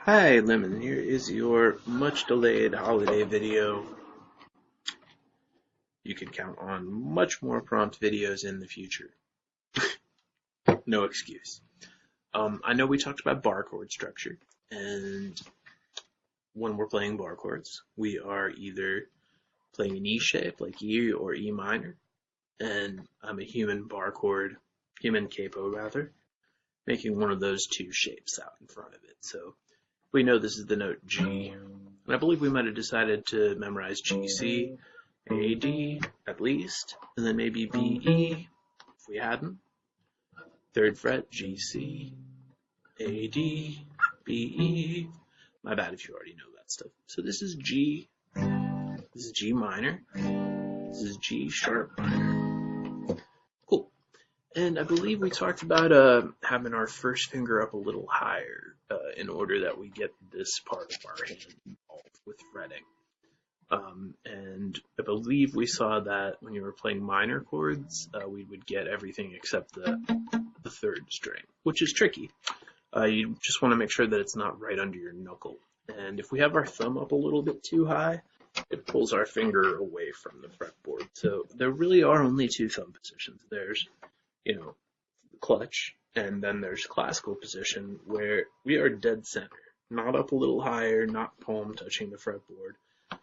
Hi, Lemon. Here is your much delayed holiday video. You can count on much more prompt videos in the future. No excuse. I know we talked about bar chord structure, and when we're playing bar chords, we are either playing an E shape, like E or E minor, and I'm a human capo rather, making one of those two shapes out in front of it. So we know this is the note G, and I believe we might have decided to memorize G, C, A, D at least, and then maybe B, E if we hadn't. Third fret, G, C, A, D, B, E. My bad if you already know that stuff. So this is G, this is G minor, this is G sharp minor. Cool. And I believe we talked about having our first finger up a little higher in order that we get this part of our hand involved with fretting. And I believe we saw that when you were playing minor chords, we would get everything except the third string, which is tricky. You just want to make sure that it's not right under your knuckle. And if we have our thumb up a little bit too high, it pulls our finger away from the fretboard. So there really are only two thumb positions. There's, clutch, and then there's classical position where we are dead center, not up a little higher, not palm touching the fretboard,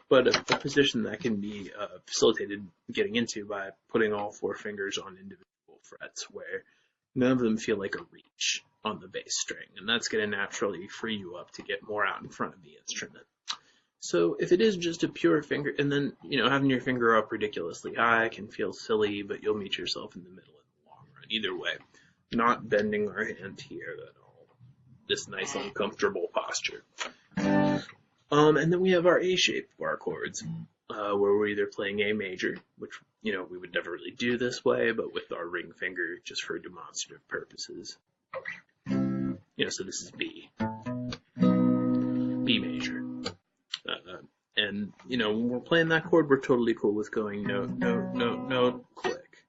but a position that can be facilitated getting into by putting all four fingers on individual frets where none of them feel like a reach on the bass string, and that's going to naturally free you up to get more out in front of the instrument. So if it is just a pure finger, and then, having your finger up ridiculously high can feel silly, but you'll meet yourself in the middle in the long run. Either way, not bending our hand here at all. This nice uncomfortable posture. And then we have our A-shaped bar chords, where we're either playing A major, which, we would never really do this way, but with our ring finger just for demonstrative purposes. So this is B. B major. And, when we're playing that chord, we're totally cool with going note, note, note, note, click.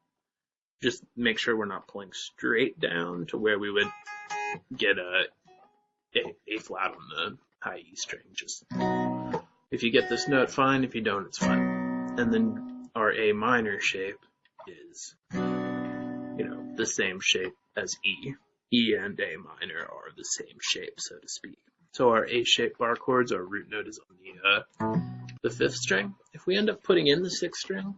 Just make sure we're not pulling straight down to where we would get A flat on the high E string. Just if you get this note, fine. If you don't, it's fine. And then our A minor shape is, the same shape as E. E and A minor are the same shape, so to speak. So our A-shaped bar chords, our root note is on the fifth string. If we end up putting in the sixth string,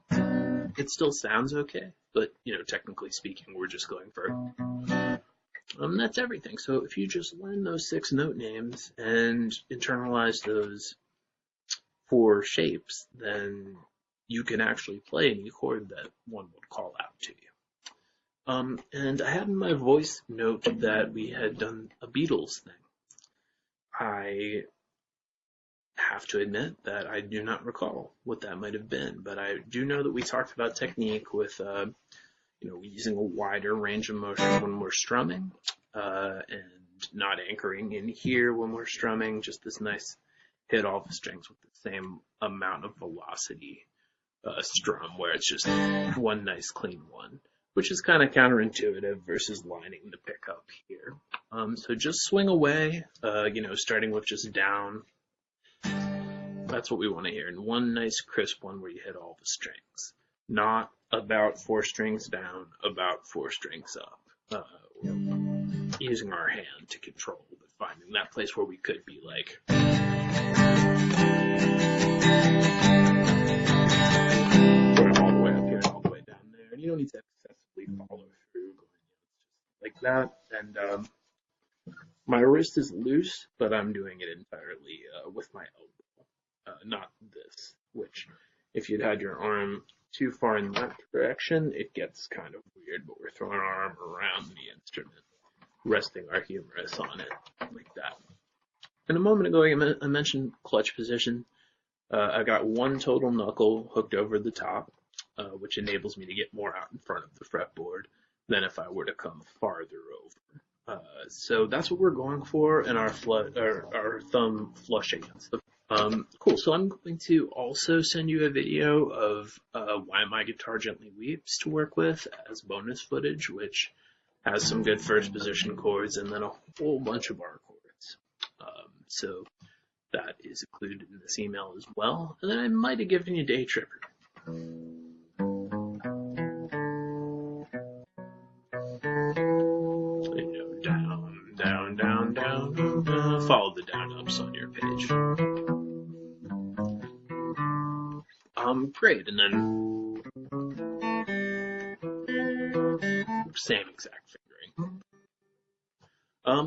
it still sounds okay, but technically speaking, we're just going for. That's everything. So if you just learn those 6 note names and internalize those 4 shapes, then you can actually play any chord that one would call out to you. And I had in my voice note that we had done a Beatles thing. I have to admit that I do not recall what that might have been, but I do know that we talked about technique with, using a wider range of motion when we're strumming, and not anchoring in here when we're strumming, just this nice hit all the strings with the same amount of velocity strum, where it's just one nice clean one, which is kind of counterintuitive versus lining the pickup here. So just swing away, starting with just down. That's what we want to hear. And one nice crisp one where you hit all the strings. Not about 4 strings down, about 4 strings up. Using our hand to control, but finding that place where we could be like. Going all the way up here and all the way down there. And you don't need to excessively follow through, going like that. And my wrist is loose, but I'm doing it entirely with my elbow, not this, which if you'd had your arm too far in that direction, it gets kind of weird, but we're throwing our arm around the instrument, resting our humerus on it, like that. And a moment ago, I mentioned clutch position. I got one total knuckle hooked over the top, which enables me to get more out in front of the fretboard than if I were to come farther over. So that's what we're going for in our thumb flush against the. Cool. So I'm going to also send you a video of Why My Guitar Gently Weeps to work with as bonus footage, which has some good first position chords and then a whole bunch of bar chords. so that is included in this email as well. And then I might have given you Day Tripper. Down. Follow the down ups on your page. Great, and then same exact fingering.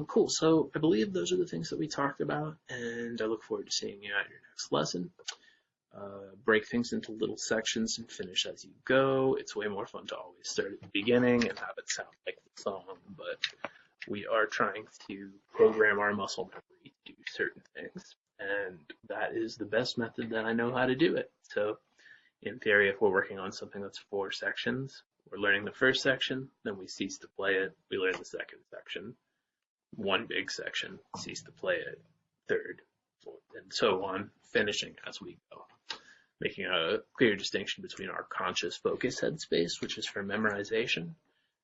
Cool. So I believe those are the things that we talked about, and I look forward to seeing you at your next lesson. Break things into little sections and finish as you go. It's way more fun to always start at the beginning and have it sound like the song, but we are trying to program our muscle memory to do certain things, and that is the best method that I know how to do it. So in theory, if we're working on something that's 4 sections, we're learning the first section, then we cease to play it, we learn the second section, 1 big section, cease to play it, third, fourth, and so on, finishing as we go. Making a clear distinction between our conscious focus headspace, which is for memorization,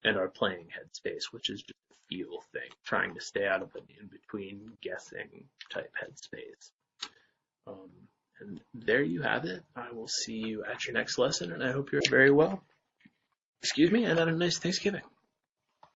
and our playing headspace, which is just a feel thing, trying to stay out of an in-between guessing type headspace. And there you have it. I will see you at your next lesson, and I hope you're very well. And have a nice Thanksgiving.